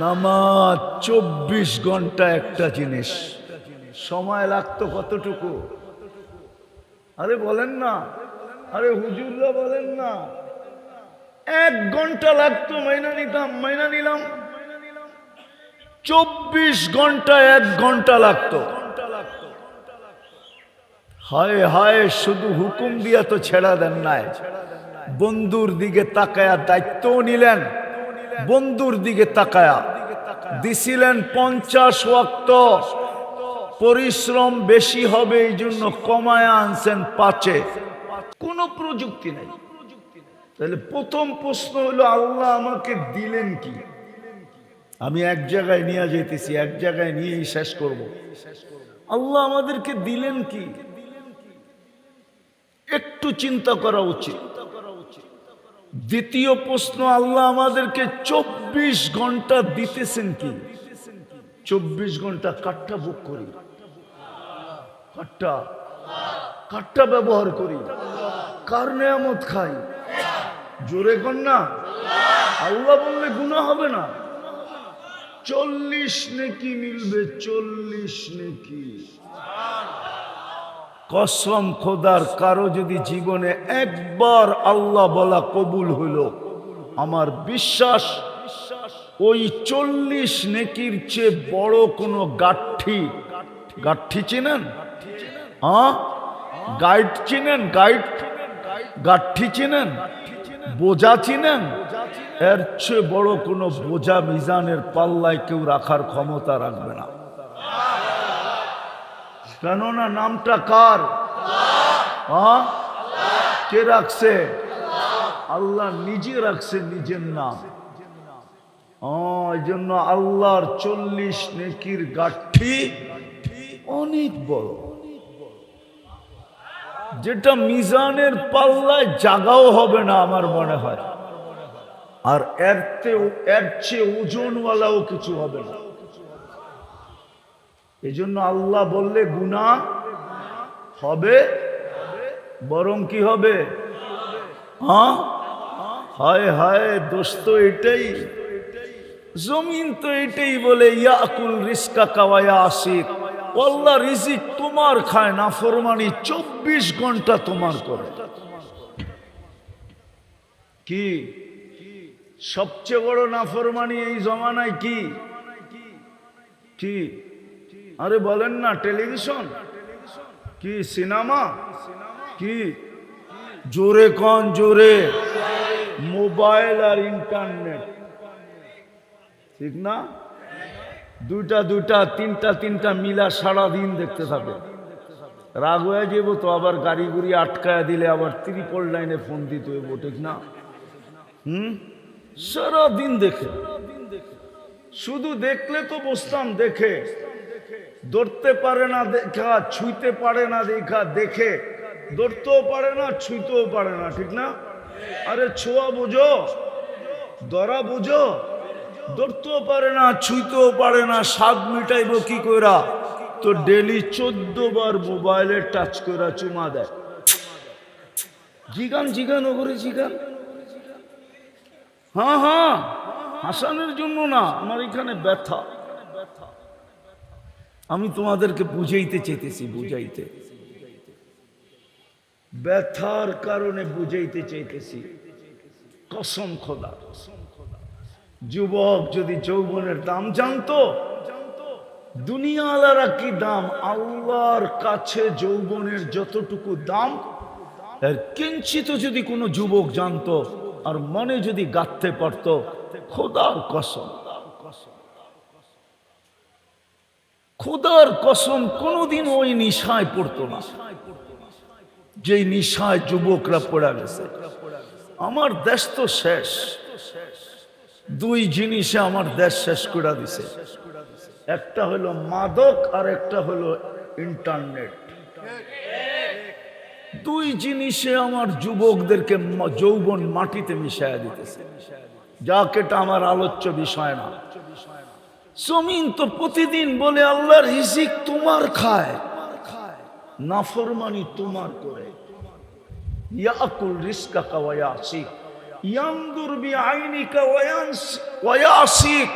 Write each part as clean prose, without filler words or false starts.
নামাজ 24 ঘন্টা একটা জিনিস। সময় লাগতো কতটুকু? আরে বলেন না, আরে হুজুররা বলেন না। 1 ঘন্টা লাগতো, মাইনা নিলাম। 24 ঘন্টা 1 ঘন্টা লাগতো। হায় হায়, শুধু হুকুম দিয়া তো ছেড়া দেন নাই, বন্ধুর দিকে তাকায়া দায়িত্বও নিলেন। বন্ধুর দিকে তাকায়া দিছিলেন 50 ওয়াক্ত। পরিশ্রম বেশি হবে এই জন্য কমায়া আনছেন 5-এ। কোনো প্রযুক্তি নাই। তাহলে প্রথম প্রশ্ন হলো, আল্লাহ আমাকে দিলেন কি? আমি এক জায়গায় নিয়ে যেতেছি, এক জায়গায় নিয়েই শেষ করব। আল্লাহ আমাদেরকে দিলেন কি? একটু চিন্তা করা উচিত। দ্বিতীয় প্রশ্ন, আল্লাহ আমাদেরকে 24 ঘন্টা দিতেছেন কি? 24 ঘন্টা কাটটা বুক করি, কাটটা ব্যবহার করি, কার নেয়ামত খাই? জোরে কর না। আল্লাহ বললে গুনাহ হবে না। 40 নেকি মিলবে, 40 নেকি। কসম খোদার, কারো যদি জীবনে একবার আল্লাহ বলা কবুল হইল, আমার বিশ্বাস ওই 40 নেকির চেয়ে বড় কোনো গাঠি চিনেন? গাইড চিনেন? গাঠি চিনেন? বোঝা চিনেন? এর চেয়ে বড় কোনো বোঝা মিজানের পাল্লায় কেউ রাখার ক্ষমতা রাখবে না। কেননা নামটা কার? কে রাখছে? আল্লাহ নিজে রাখছে নিজের নাম। এই জন্য আল্লাহর 40 নেকির গাঠি অনেক বড়, যেটা মিজানের পাল্লায় জাগাও হবে না আমার মনে হয়। আর এর চেয়ে ওজনওয়ালাও কিছু হবে না। এই জন্য আল্লাহ বললে গুনাহ হবে, বরং কি হবে? হায় হায় দোস্ত, এটাই জমিন তো এটাই বলে, ইয়াকুল রিজকাকা ওয়া ইয়াসিক। আল্লাহ রিজিক তোমার খায়, নাফরমানি 24 ঘন্টা তোমার করে। কি সবচেয়ে বড় নাফরমানি এই জমানায়? কি? আরে বলেন না, টেলিভিশন কি? সিনেমা কি? জোরে কোন জোরে? মোবাইল আর ইন্টারনেট, ঠিক না? দুইটা তিনটা মিলা সারাদিন দেখতে থাকে। রাগ হয়ে যাব তো, আবার গাড়ি গুড়ি আটকায় দিলে আবার 3 লাইনে ফোন দিতে হইব, ঠিক না? সারাদিন দেখে। শুধু দেখলে তো বসতাম, দেখে ধরতে পারে না দেখা, ছুঁইতে পারে না দেখা, দেখে ধরতেও পারে না, ছুঁইতেও পারে না, ঠিক না? আরে ছোঁয়া বুঝো, ধরা বুঝো, ধরতেও পারে না, ছুঁইতেও পারে না, স্বাদ মিটাইব কি কইরা? তো ডেলি 14 বার মোবাইলে টাচ কইরা চুমা দেয়। জিগান ওগরে জিগান। হ্যাঁ, হাসানের জন্য না, আমার এখানে ব্যথা। আমি তোমাদেরকে বুঝাইতে চাইতেছি, ব্যথার কারণে বুঝাইতে চাইতেছি। কসম খোদা, যুবক যদি যৌবনের দাম জানতো, দুনিয়াওয়ালারা কি দাম, আল্লাহর কাছে যৌবনের যতটুকু দাম এর কিঞ্চিত যদি কোনো যুবক জানতো আর মনে যদি গাঁথতে পারত, খোদার কসম কোনোদিন ওই নিশায় পড়তো না যেই নিশায় যুবকরা পড়া গেছে। আমার দেশ তো শেষ। 2 জিনিসে আমার দেশ শেষ করে দিছে। একটা হলো মাদক, আর একটা হলো ইন্টারনেট। 2 জিনিসে আমার যুবকদেরকে যৌবন মাটিতে মিশাইয়া দিতেছে। যাক, এটা আমার আলোচ্য বিষয় না। জমিন তো প্রতিদিন বলে আল্লাহর রিজিক তোমার খায়, নাফরমানি তোমার করে। ইয়াকুল রিজকাকা ওয়া ইয়াসিক, ইয়ানদুর বিআইনিকা ওয়া ইয়াসিক।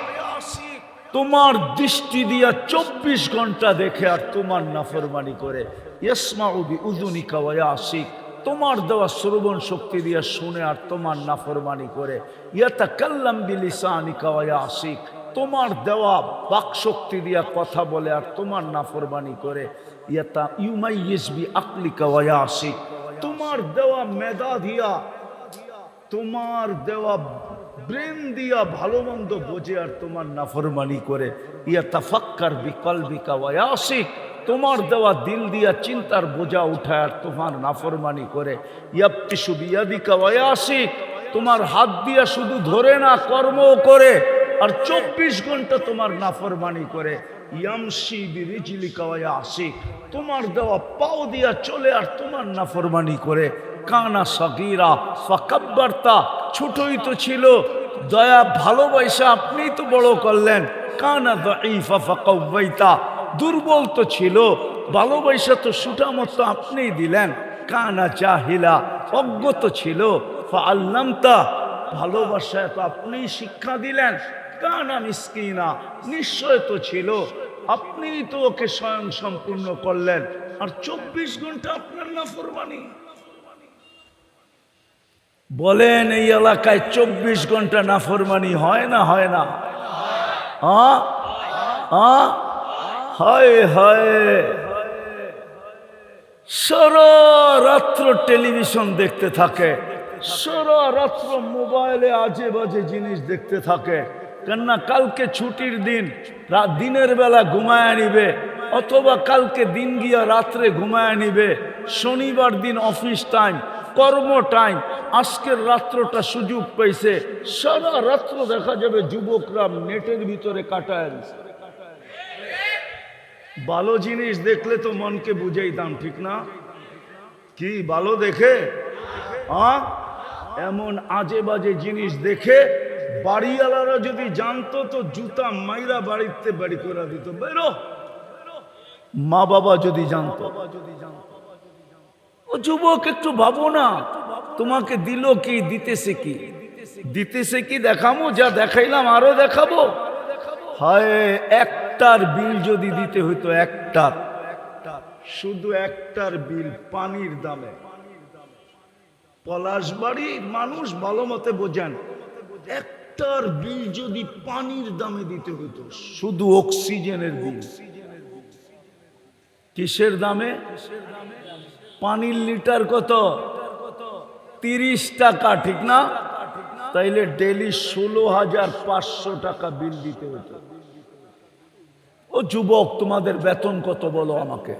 তোমার দৃষ্টি দিয়া 24 ঘন্টা দেখে আর তোমার নাফরমানি করে। ইয়াসমাউ বিউযুনিকা ওয়া ইয়াসিক, তোমার দেওয়া শ্রবণ শক্তি দিয়া শুনে আর তোমার নাফরমানি করে। ইয়াতাকাল্লাম বিলিসানিকা ওয়া ইয়াসিক, তোমার দেওয়া বাক শক্তি দিয়া কথা বলে আর তোমার নাফরমানি করে। ইউমাইয়িজ বিআকলিকা ওয়া ইয়াসিক, তোমার দেওয়া মেধা দিয়া, তোমার দেওয়া ব্রেন দিয়া ভালো মন্দ বোঝে আর তোমার নাফরমানি করে। ইয়াতাফাক্কার বিকলবিকা ওয়া ইয়াসিক, তোমার দেওয়া দিল দিয়া চিন্তার বোঝা উঠায় আর তোমার নাফরমানি করে। ইয়াবতিশু বিয়াদিকা ওয়া ইয়াসিক, তোমার হাত দিয়া শুধু ধরে না কর্মও করে আর 24 ঘন্টা তোমার নাফরমানি করে। ইয়ামশি বিরিজলিকা ওয়া ইয়াসিক, তোমার দেওয়া পাও দিয়া চলে আর তোমার নাফরমানি করে। কানা সগীরা ফাকাব্বারতা, ছোটই তো ছিল, দয়া ভালোবাসা আপনি তো বড় করলেন। কানা দাঈফা ফাকাওয়াইতা, দুর্বল তো ছিল, ভালোবাসা তো সুটামতো আপনিই দিলেন। কানা জাহিলা, অজ্ঞত ছিল, ফাআল্লামতা, ভালোবাসা তো আপনিই শিক্ষা দিলেন। কানা মিসকিনা, নিশ্চয় তো ছিল, আপনিই তো ওকে স্বয়ং সম্পূর্ণ করলেন আর 24 ঘন্টা আপনার নাফরমানি। বলেন এই এলাকায় 24 ঘন্টা নাফরমানি হয় না হয় না? হায় হায়, সারা রাত্র টেলিভিশন দেখতে থাকে, সারা রাত্র মোবাইলে আজে বাজে জিনিস দেখতে থাকে। কেননা কালকে ছুটির দিন, দিনের বেলা ঘুমায় নিবে, অথবা কালকে দিন গিয়া রাত্রে ঘুমায় নিবে। শনিবার দিন অফিস টাইম, কর্ম টাইম, আজকের রাত্রটা সুযোগ পাইছে, সারা রাত্র দেখা যাবে যুবকরা নেটের ভিতরে কাটায়। ভালো জিনিস দেখলে তো মনকে বুঝাইতাম, ঠিক না? কি ভালো দেখে এমন আজে বাজে জিনিস দেখে বাড়িওয়ালারা যদি জানতো তো জুতা মাইরা বাড়িতে বাড়ি করে দিত। বেরো, মা বাবা যদি জানতো। ও যুবক একটু ভাবো না, তোমাকে দিল কি, দিতেছে কি? দিতেছে কি দেখাবো? যা দেখাইলাম আরো দেখাবো। হায়, একটার বিল যদি দিতে হইতো, একটার, শুধু একটার বিল পানির দামে। পলাশবাড়ির মানুষ ভালো মতে বোঝেন, একটার বিল যদি পানির দামে দিতে হইতো, শুধু অক্সিজেনের বিল। কিসের দামে? পানির লিটার কত? 30 টাকা, ঠিক না? তাইলে ডেলি 16,500 টাকা বিল দিতে হতো। ও যুবক, তোমাদের বেতন কত বলো আমাকে?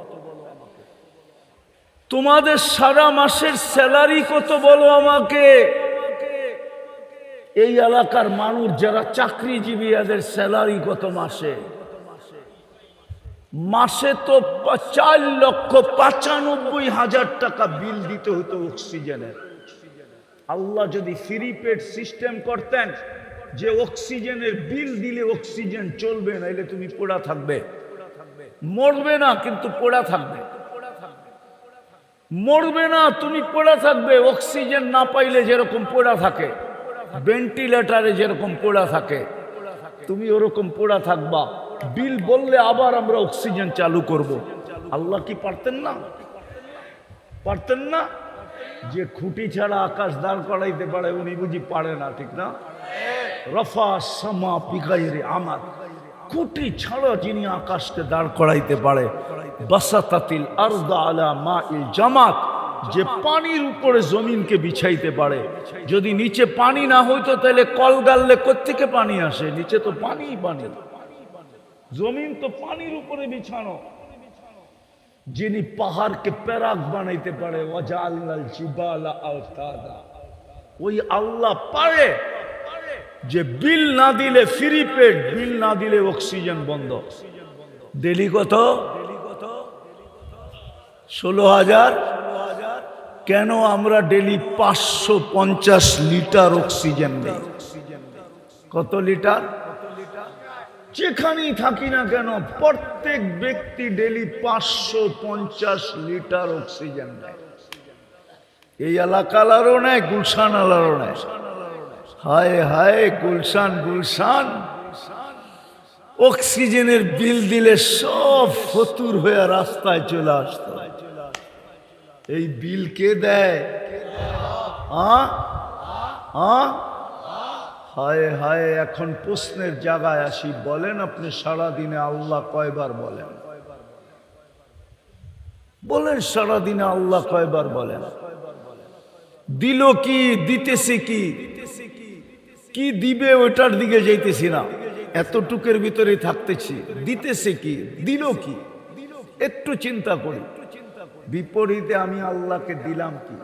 তোমাদের সারা মাসের স্যালারি কত বলো আমাকে? এই এলাকার মানুষ যারা চাকরিজীবী, এদের স্যালারি কত মাসে? মাসে তো 4,95,000 টাকা বিল দিতে হতো অক্সিজেনের। আল্লাহ যদি ফ্রি পেড সিস্টেম করতেন যে অক্সিজেনের বিল দিলে অক্সিজেন চলবে, নাইলে তুমি পোড়া থাকবে। মরবে না কিন্তু পোড়া থাকবে। মরবে না, তুমি পোড়া থাকবে। অক্সিজেন না পাইলে যেরকম পোড়া থাকে, ভেন্টিলেটারে যেরকম পোড়া থাকে, তুমি ওরকম পোড়া থাকবা। বিল বললে আবার আমরা অক্সিজেন চালু করব। আল্লাহ কি পারতেন না? পারতেন না? যে খুঁটি ছাড়া আকাশ দাঁড় করাইতে পারে, উনি বুঝি পারে না, ঠিক না? রফা সামা বিগাইরে আমার, খুঁটি ছাড়া যিনি আকাশকে দাঁড় করাইতে পারে। বাসাতাতিল আরদা আলা মাইল জামাত, যে পানির উপরে জমিনকে বিছাইতে পারে। যদি নিচে পানি না হইতো তাহলে কল গাললে কোত্থেকে পানি আসে? নিচে তো পানি পানি, জমিন তো পানির উপরে বিছানো। যিনি পাহাড়কে প্যারাক বানাইতে পারে, ওয়াজাআলনাল জিবালা আওতাদা, ওই আল্লাহ পারে যে বিল না দিলে ফ্রি পেড, বিল না দিলে অক্সিজেন বন্ধ। ডেলি কত? 16,000। কেন আমরা ডেলি 550 লিটার অক্সিজেন নেই? কত লিটার? যেখানেই থাকি না কেন প্রত্যেক ব্যক্তি ডেলি 550 লিটার অক্সিজেন নেয়। এই এলাকালারও নেয়, গুলশান আলারও নেয়। হায় হায়, গুলশান গুলশান, অক্সিজেনের বিল দিলে সব ফতুর হয়ে রাস্তায় চলে আসতো। এই বিল কে দেয়? হায় হায়, এখন প্রশ্নের জায়গায় আসি, বলেন আপনি সারাদিনে আল্লাহ কয়বার বলেন? বলেন সারাদিনে আল্লাহ কয়বার বলেন? দিল কি, দিতেছে কি, কি দিবে ওটার দিকে যাইতেছি না, এতটুকের ভিতরে থাকতেছি। দিতেছে কি, দিল কি, একটু চিন্তা করি। বিপরীতে আমি আল্লাহকে দিলাম কি?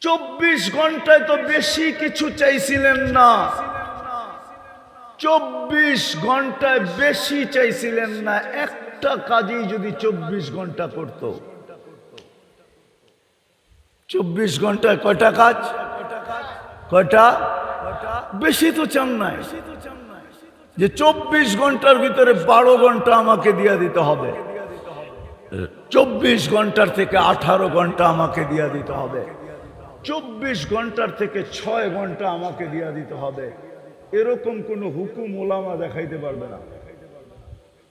24 ঘন্টায় তো বেশি কিছু চাইছিলেন না, 24 ঘন্টায় বেশি চাইছিলেন না। একটা কাজই যদি 24 ঘন্টা করত, 24 ঘন্টায় কয়টা কাজ? কয়টা? বেশি তো চান নাই যে 24 ঘন্টার ভিতরে 12 ঘন্টা আমাকে দিয়ে দিতে হবে, 24 ঘন্টার থেকে 18 ঘন্টা আমাকে দিয়ে দিতে হবে, 24 ঘন্টার থেকে 6 ঘন্টা আমাকে দিয়ে দিতে হবে। এরকম কোনো হুকুম ওলামা দেখাইতে পারবে না।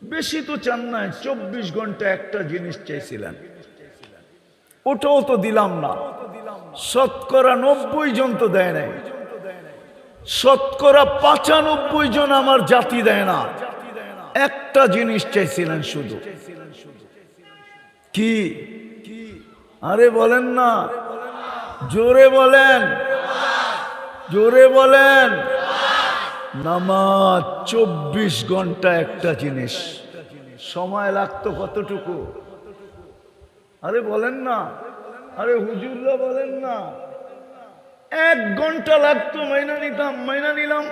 বেশি তো চান নাই, 24 ঘন্টা একটা জিনিস চাইছিলেন, ওটাও তো দিলাম না। শতকরা 90 জন তো দেয় নাই, শতকরা 95 জন আমার জাতি দেয় না। একটা জিনিস চাইছিলেন শুধু, কি? আরে বলেন না, জোরে বলেন, জোরে বলেন। নামাজ। 24 ঘন্টা একটা জিনিস, সময় লাগতো কতটুকু? আরে বলেন না, আরে হুজুররা বলেন না। 1 ঘন্টা লাগতো, মাইনা নিতাম, মাইনা নিলাম।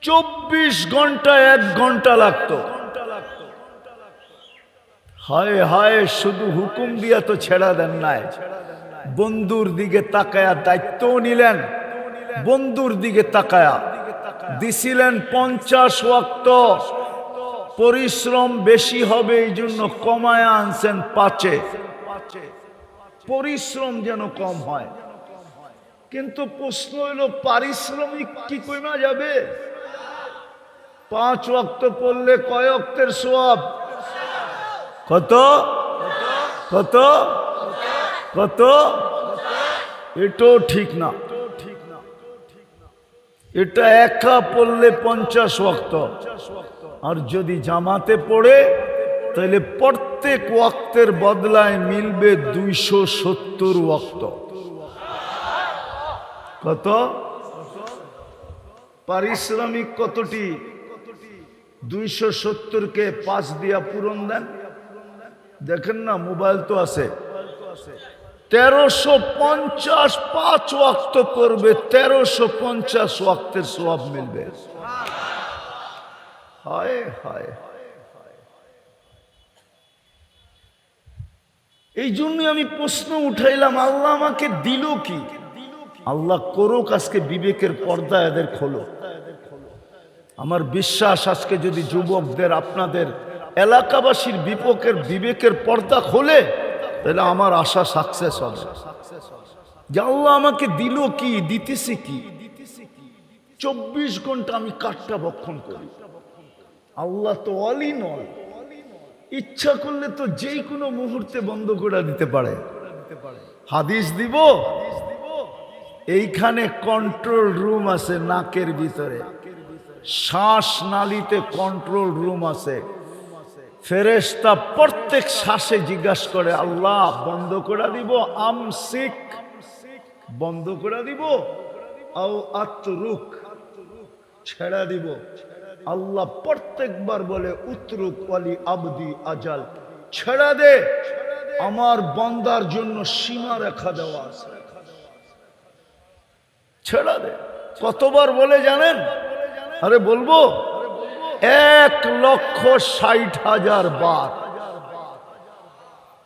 24 ঘন্টায় 1 ঘন্টা লাগতো। হায় হায়, শুধু হুকুম দিয়া তো ছেড়া দেন নাই, বন্ধুর দিকে তাকায়া দায়িত্বও নিলেন। বন্ধুর দিকে তাকায়া দিছিলেন 50 ওয়াক্ত। পরিশ্রম বেশি হবে এই জন্য কমায়া আনছেন 5-এ, পরিশ্রম যেন কম হয়। কিন্তু প্রশ্ন হইল, পারিশ্রমিক কি কমা যাবে? 5 ওয়াক্ত পড়লে কয় ওয়াক্তের সওয়াব? কত কত কত? এটাও ঠিক না। এটা একা পড়লে 50 ওয়াক্ত, আর যদি জামাতে পড়ে তাহলে প্রত্যেক ওয়াক্তের বদলায় মিলবে 270 ওয়াক্ত। কত? পারিশ্রমিক কতটি? 270-কে 5 দিয়া পূরণ দেন। দেখেন না, মোবাইল তো আছে। 1350 5 ওয়াক্ত করবে, 1350 ওয়াক্তের সওয়াব মিলবে। হায় হায়। এই জন্য আমি প্রশ্ন উঠাইলাম, আল্লাহ আমাকে দিল কি? আল্লাহ করুক আজকে বিবেকের পর্দা এদের খোলো। আমার বিশ্বাস আজকে যদি যুবকদের, আপনাদের এলাকাবাসীর বিবেকের পর্দা খোলে, তাহলে আমার আশা সাকসেস হবে। যে আল্লাহ আমাকে দিল কি, দিতেছে কি? 24 ঘন্টা আমি কাঠটা ভক্ষণ করি। আল্লাহ তো অল ইন অল, ইচ্ছা করলে তো যেই কোনো মুহূর্তে বন্ধ করে দিতে পারে। হাদিস দিব, এইখানে কন্ট্রোল রুম আছে, নাকের ভিতরে শ্বাস নালীতে কন্ট্রোল রুম আছে। ফেরেশতা প্রত্যেক শ্বাসে জিজ্ঞাসা করে, আল্লাহ বন্ধ করে দিব, আমসিক বন্ধ করে দিব, আও আতরুক ছেড়ে দিব। আল্লাহ প্রত্যেকবার বলে, উতরুক ওয়ালি আবদি আজাল, ছেড়ে দে, আমার বান্দার জন্য সীমা রেখা দেওয়া আছে, ছেড়ে দে। কতবার বলে জানেন? আরে বলবো, 1,60,000 বার।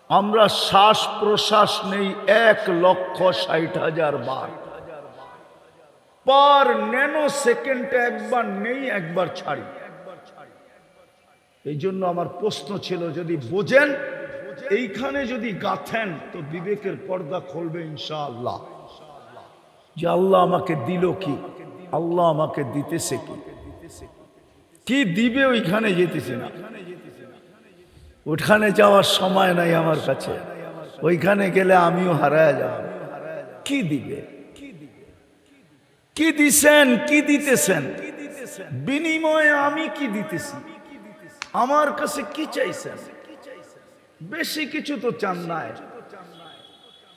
আমরা শ্বাস প্রশ্বাস নেই 1,60,000 বার। পার ন্যানো সেকেন্ডে একবার নেই, একবার ছাড়ি। এই জন্য আমার প্রশ্ন ছিল, যদি বোঝেন, এইখানে যদি গাথেন, তো বিবেকের পর্দা খুলবে ইনশাআল্লাহ। যে আল্লাহ আমাকে দিল কি? আল্লাহ আমাকে দিতেছে কি, কি দিবে ওইখানে যেতেছি না। ওখানে যাওয়ার সময় নাই আমার কাছে, ওইখানে গেলে আমিও হারায় যাব। কি দিবে, কি দিছেন, কি দিতেছেন, বিনিময়ে আমি কি দিতেছি, আমার কাছে কি চাইছেন? বেশি কিছু তো চান নাই।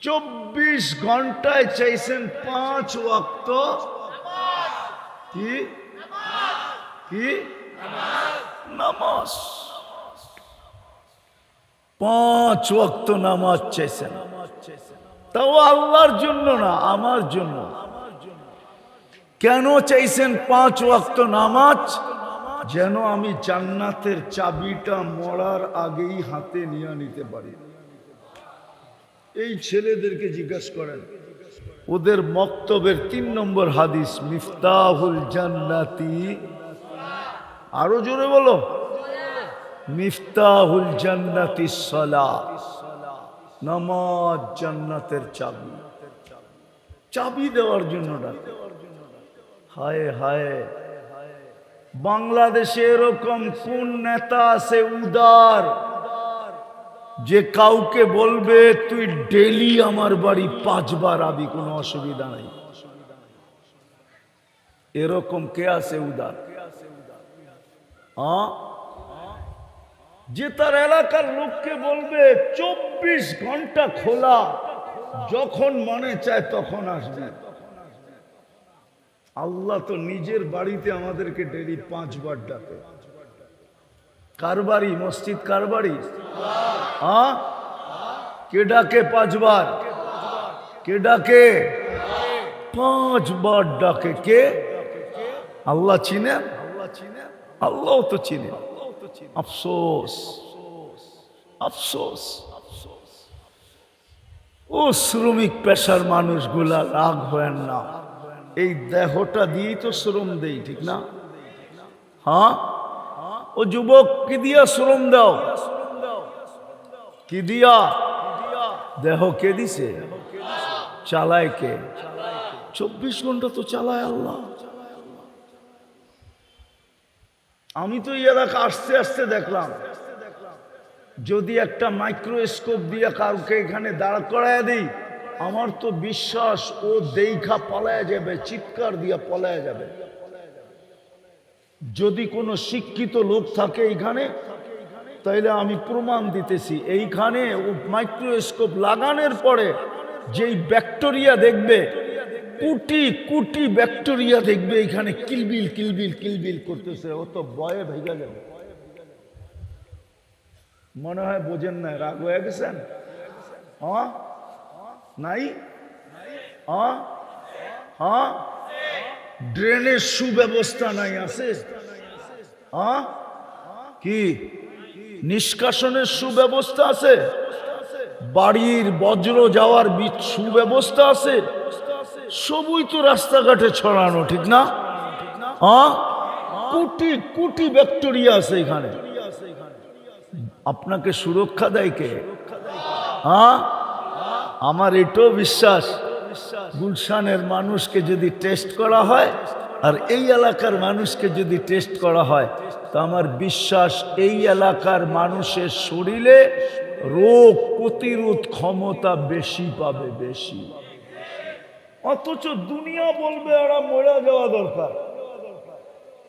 24 ঘন্টায় চাইছেন 5 ওয়াক্ত কি কি নামাজ। 5 ওয়াক্ত নামাজ চাইছেন, তাও আল্লাহর জন্য না, আমার জন্য। কেন চাইছেন 5 ওয়াক্ত নামাজ? যেন আমি জান্নাতের চাবিটা মরার আগেই হাতে নিয়ে নিতে পারি। এই ছেলেদেরকে জিজ্ঞাসা করেন, ওদের মক্তবের 3 নম্বর হাদিস, মিফতাহুল জান্নাতি, আরো জোরে বলো, মিফতাহুল জান্নাতি সালাত, নামাজ জান্নাতের চাবি। চাবি দেওয়ার জন্য ডাকে। হায় হায়, বাংলাদেশে এরকম কোন নেতা আছে উদার, যে কাউকে বলবে তুই ডেলি আমার বাড়ি 5 বার আবি, কোনো অসুবিধা নাই? এরকম কে আছে উদার? যে তার এলাকার লোককে বলবে 24 ঘন্টা খোলা, যখন মনে চায় তখন আসবে। আল্লাহ তো নিজের বাড়িতে আমাদেরকে ডেলি 5 বার ডাকে। কার বাড়ি? মসজিদ কার বাড়ি? কে ডাকে 5 বার? কে ডাকে? 5 বার ডাকে। কে? আল্লাহ চিনেন? আল্লাহ তো চিনে। আফসোস, আফসোস। ও শ্রমিক পেশার মানুষগুলা, রাগ হয় না, এই দেহটা দিয়েই তো শ্রম দেই, ঠিক না? হ্যাঁ, ও যুবক, কি দিয়া শ্রম দাও? কি দিয়া? দেহ কে দিছে? চালায় কে? 24 ঘন্টা তো চালায় আল্লাহ। আমি তো এই এলাকা আসতে আসতে দেখলাম, যদি একটা মাইক্রোস্কোপ দিয়ে কাউকে এখানে দাঁড় করায় দিই, আমার তো বিশ্বাস ও দেখা পলায় যাবে, চিৎকার দিয়ে পলায় যাবে। যদি কোনো শিক্ষিত লোক থাকে এইখানে, তাইলে আমি প্রমাণ দিতেছি, এইখানে ও মাইক্রোস্কোপ লাগানোর পরে যেই ব্যাকটেরিয়া দেখবে, কোটি কোটি ব্যাকটেরিয়া দেখবে এখানে কিলবিল কিলবিল কিলবিল করতেছে, ও তো ভয়ে ভেঙে যাবে। মনে হয় বোঝেন না, রাগ হয়ে গেছেন? হ্যাঁ নাই? হ্যাঁ হ্যাঁ, ড্রেনের সুব্যবস্থা নাই, আছে? হ্যাঁ, কি নিষ্কাশনের সুব্যবস্থা আছে? বাড়ির বজ্র যাওয়ার সুব্যবস্থা আছে? সবই তো রাস্তাঘাটে ছড়ানো, ঠিক না? হ্যাঁ, কোটি কোটি ব্যাকটেরিয়া আছে এখানে। আপনাকে সুরক্ষা দেয় কে? হ্যাঁ, আমার এটাও বিশ্বাস, গুলশানের মানুষকে যদি টেস্ট করা হয় আর এই এলাকার মানুষকে যদি টেস্ট করা হয়, তো আমার বিশ্বাস এই এলাকার মানুষের শরীরে রোগ প্রতিরোধ ক্ষমতা বেশি পাবে, বেশি। অথচ দুনিয়া বলবে এরা মরে যাওয়া দরকার।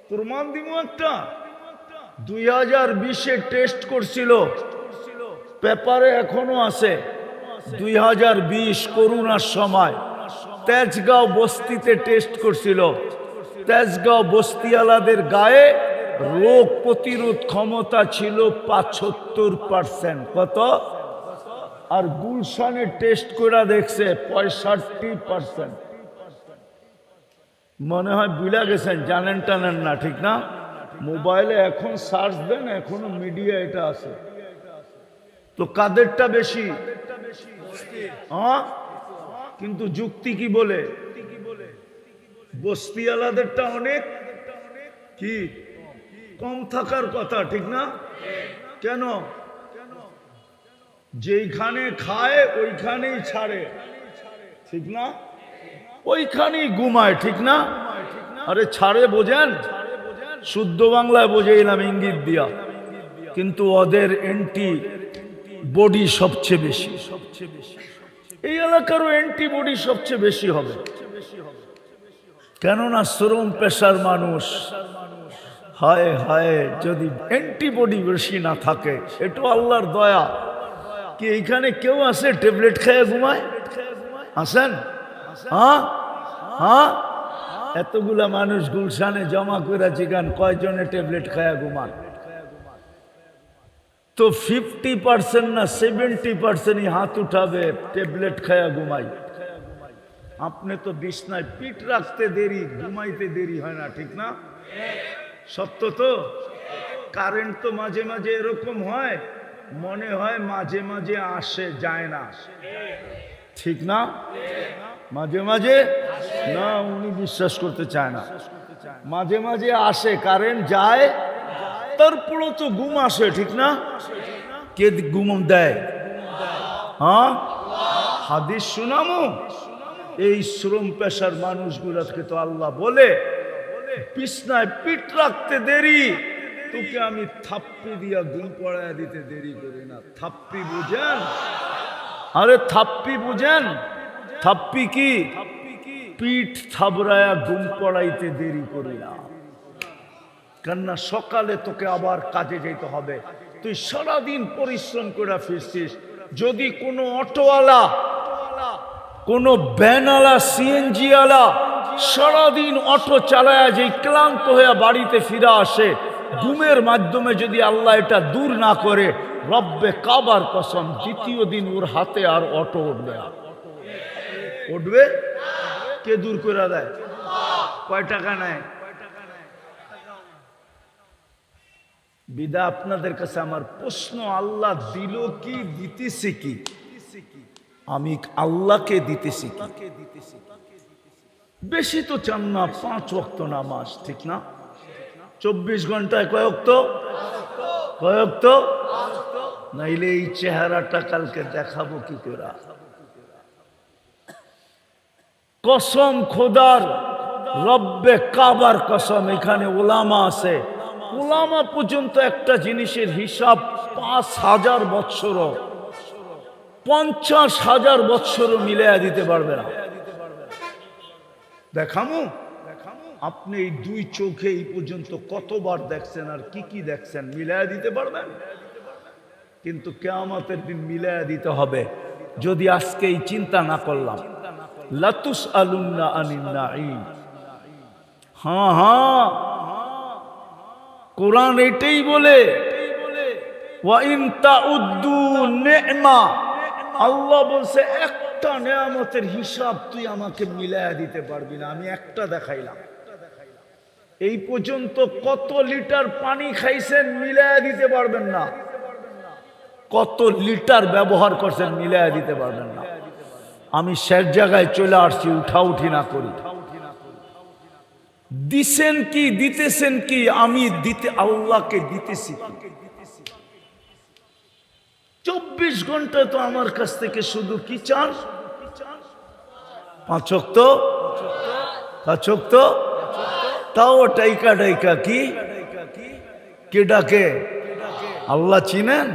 তোর মান দিব একটা, 2020-এ টেস্ট করছিল, পেপারে এখনো আছে। 2020 করোনার সময় তেজগাঁও বস্তিতে টেস্ট করছিল। তেজগাঁও বস্তিওয়ালাদের গায়ে রোগ প্রতিরোধ ক্ষমতা ছিল 75%। কত? আর গুলশানে টেস্ট করে দেখছে 65%। মনে হয় ভুলে গেছেন, জানেন টানেন না, ঠিক না? মোবাইলে এখন সার্চ দেন, এখনো মিডিয়া এটা আছে। তো কাদেরটা বেশি? হ্যাঁ, কিন্তু যুক্তি কি বলে? বস্তিওয়ালাদেরটা অনেক কি কম থাকার কথা, ঠিক না? কেন? যেইখানে খায় ওইখানেই ছাড়ে, ঠিক না? ওইখানেই ঘুমায়, ঠিক না? আরে ছাড়ে বোঝেন, শুদ্ধ বাংলায় বোঝাইলাম ইঙ্গিত দিয়া, কিন্তু ওদের অ্যান্টি বডি সবচেয়ে বেশি। এই এলাকারও অ্যান্টিবডি সবচেয়ে বেশি হবে, কেননা শ্রম পেশার মানুষ। হায় হায়, যদি অ্যান্টিবডি বেশি না থাকে, এটা আল্লাহর দয়া। কি এইখানে কেউ আছে ট্যাবলেট খেয়ে ঘুমায়? আসেন? হ্যাঁ হ্যাঁ, এতগুলা মানুষ গুলশানে জমা করে জিগান কয়জনে ট্যাবলেট খায়া ঘুমান? তো 50% না 70% হাত উঠাবে ট্যাবলেট খায়া ঘুমাই। আপনি তো বিছনায় পিঠ রাখতে দেরি, ঘুমাইতে দেরি হয় না, ঠিক না? সত্য তো? কারেন্ট তো মাঝে মাঝে এরকম হয়, মনে হয় মাঝে মাঝে আসে, যায় না, ঠিক না? মাঝে মাঝে না, উনি বিশ্বাস করতে চায় না। মাঝে মাঝে আসে কারেন্ট, যায়, তারপরও তো ঘুম আসে, ঠিক না? কে ঘুম দেয়? হ্যাঁ, হাদিস শুনামু। এই শ্রম পেশার মানুষগুলোকে তো আল্লাহ বলে, বিছনায় পিঠ রাখতে দেরি, তোকে আমি থাপ্পি দিয়া ঘুম পড়ায় দিতে দেরি করি না। থাপ্পি বুঝেন? আরে থাপ্পি বুঝেন? থাপ্পি কি? পিঠ থাবড়ায়া ঘুম পড়াইতে দেরি করি না, কেননা সকালে তোকে আবার কাজে যেতে হবে। তুই সারাদিন পরিশ্রম করে ফিরছিস, যদি কোনো অটোওয়ালা, কোনো ভ্যানওয়ালা, সিএনজি ওয়ালা সারাদিন অটো চালায়া যে ক্লান্ত হয়ে বাড়িতে ফিরে আসে, ঘুমের মাধ্যমে যদি আল্লাহ এটা দূর না করে, রব্বে কাবার কসম, দ্বিতীয় দিন ওর হাতে আর অটো উঠবে না। উঠবে? কে দূর করে দেয়? কয় টাকা নেয়? বিদা আপনাদের কাছে আমার প্রশ্ন, আল্লাহ দিল কি, দিতেছে কি? আমি আল্লাহকে দিতেছি কি? বেশি তো চান না, 5 ওয়াক্ত নামাজ, ঠিক না? 24 ঘন্টায় কয় ওয়াক্ত? কয় ওয়াক্ত? নাইলে এই চেহারাটা কালকে দেখাবো কি করে? কসম খোদার, রব্বে কাবার কসম, এখানে ওলামা আছে, ওলামা পর্যন্ত একটা জিনিসের হিসাব 5000 বৎসরও, 50,000 বৎসরও মিলাইয়া দিতে পারবে না। দেখামু? আপনি এই 2 চোখে এই পর্যন্ত কতবার দেখছেন আর কি কি দেখছেন, মিলাইয়া দিতে পারবেন? কিন্তু কিয়ামতের দিন মিলাইয়া দিতে হবে। যদি আজকে এই চিন্তা না করলাম, লাতুস আলুন্না আনিন নাঈম। হ্যাঁ হ্যাঁ, কোরআন এটাই বলে, ওয়া ইন তাউদ্দু নি'মা, আল্লাহ বলছে একটা নেয়ামতের হিসাব তুই আমাকে মিলায়া দিতে পারবি না। আমি একটা দেখাইলাম, এই পর্যন্ত কত লিটার পানি খাইছেন মিলায়া দিতে পারবেন না, কত লিটার ব্যবহার করছেন মিলায়া দিতে পারবেন না। আমি শেষ জায়গায় চলে আসছি, উঠাউঠি না করি। দিছেন কি, দিতেছেন কি? আমি দিতে, আল্লাহকে দিতেছি। 24 ঘন্টায় তো আমার কাছ থেকে শুধু কি চান? 5 ওয়াক্ত, 5 ওয়াক্ত, তাও ডাইকা ডাইকা কি কে ডাকে? আল্লাহ চিনেন?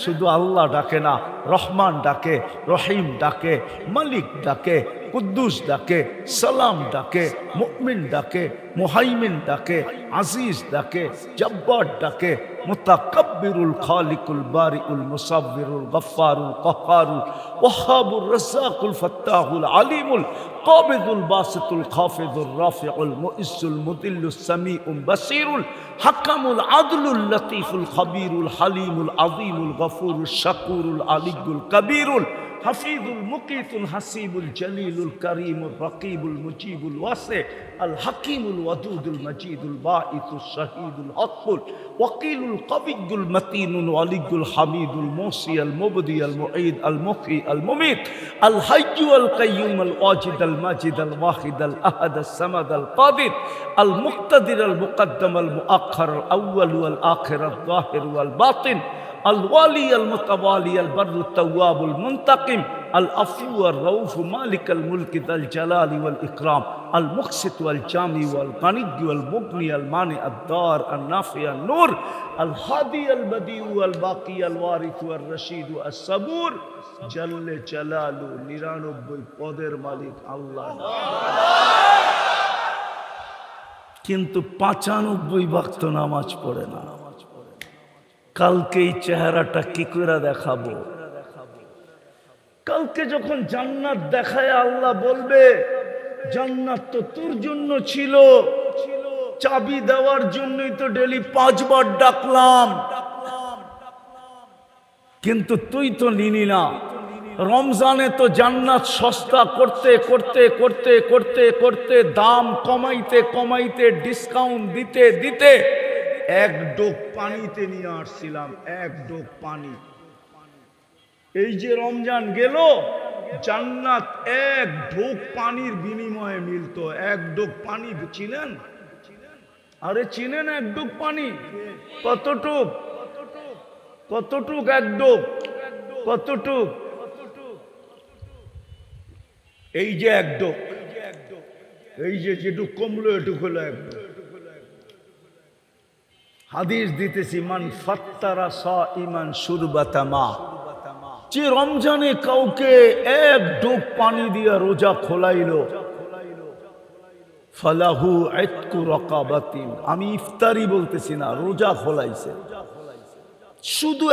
শুধু আল্লাহ ডাকে না, রহমান ডাকে, রহিম ডাকে, মালিক ডাকে, কুদ্দুস ডাকে, সালাম ডাকে, মুমিন ডাকে, মুহাইমিন ডাকে, আজিজ ডাকে, জব্বার ডাকে, মুতাকাব্বিরুল খালিকুল বারিউল মুসাব্বিরুল গফফারুল কহ্হারুল ওয়াহ্হাবুর রাজ্জাকুল ফাত্তাহুল আলিমুল কাবিদুল বাসিতুল খাফিদুর রাফিউল মুইজ্জুল মুদিল্লুস সামিউল বাসিরুল হাকামুল আদলুল লতীফুল খবীরুল হালিমুল আযীমুল গফুরুল শাকুরুল আলিয়ুল কবীরুল হাফিজুল মুকিতুল হাসিবুল জলিলুল করিমুল রকিবুল মুজিবুল ওয়াসি আল হাকিমুল ওয়াদুদুল মজিদুল বাঈসুল শাহীদুল হকুল ওয়াকিলুল কবিয়ুল মতিনুল ওয়ালিয়ুল হামিদুল মুসি আল মুবদি আল মুঈদ আল মুহয়ি আল মুমীত আল হাইয়্যু আল কাইয়্যুম আল ওয়াজিদ আল মাজিদ আল ওয়াহিদ আল আহাদ আল সামাদ আল কাদির আল মুক্তাদির আল মুকদ্দম আল মুআখ্খার আল আউয়াল ওয়াল আখির আল যাহির ওয়াল বাতিন الوالي المتوالي البر التواب المنتقم العفو الرؤوف مالك الملك ذا الجلال والإكرام المقسط والجامع والغني والمغني المانع الدار النافع النور الهادي البديع الباقي الوارث والرشيد الصبور جل جلاله 99 পদের মালিক আল্লাহ। কিন্তু 95 ওয়াক্ত নামাজ পড়ে না। কালকে এই চেহারাটা কি করে দেখাবো? কালকে যখন জান্নাত দেখায় আল্লাহ বলবে জান্নাত তো তোর জন্য ছিল, চাবি দেওয়ার জন্যই তো ডেলি 5 বার ডাকলাম, কিন্তু তুই তো নিনি না। রমজানে তো জান্নাত সস্তা করতে করতে করতে করতে করতে দাম কমাইতে কমাইতে ডিসকাউন্ট দিতে দিতে এক ডোক পানিতে নিয়ে আসছিলাম, এক ডোক পানি। এই যে রমজান গেল, জান্নাত এক ঢোক পানির বিনিময়ে মিলতো। এক ডোক পানি চিনেন? আরে চিনেন এক ডোক পানি? কতটুক? কতটুক এক ডোক? কতটুক? এই যে এক ডোক, এই যে যেটুক কমলো এটুক হলো এক ডোক। হাদিস দিতেছি, মান ফাত্তারা সাইমান শুরবাতা মা, যে রমজানে কাউকে এক ডোক পানি দিয়ে রোজা খোলাইলো, ফালাহু ইতকু রাকাবাতিন, আমি ইফতারি বলতেছি না, রোজা খোলাইছে। শুধু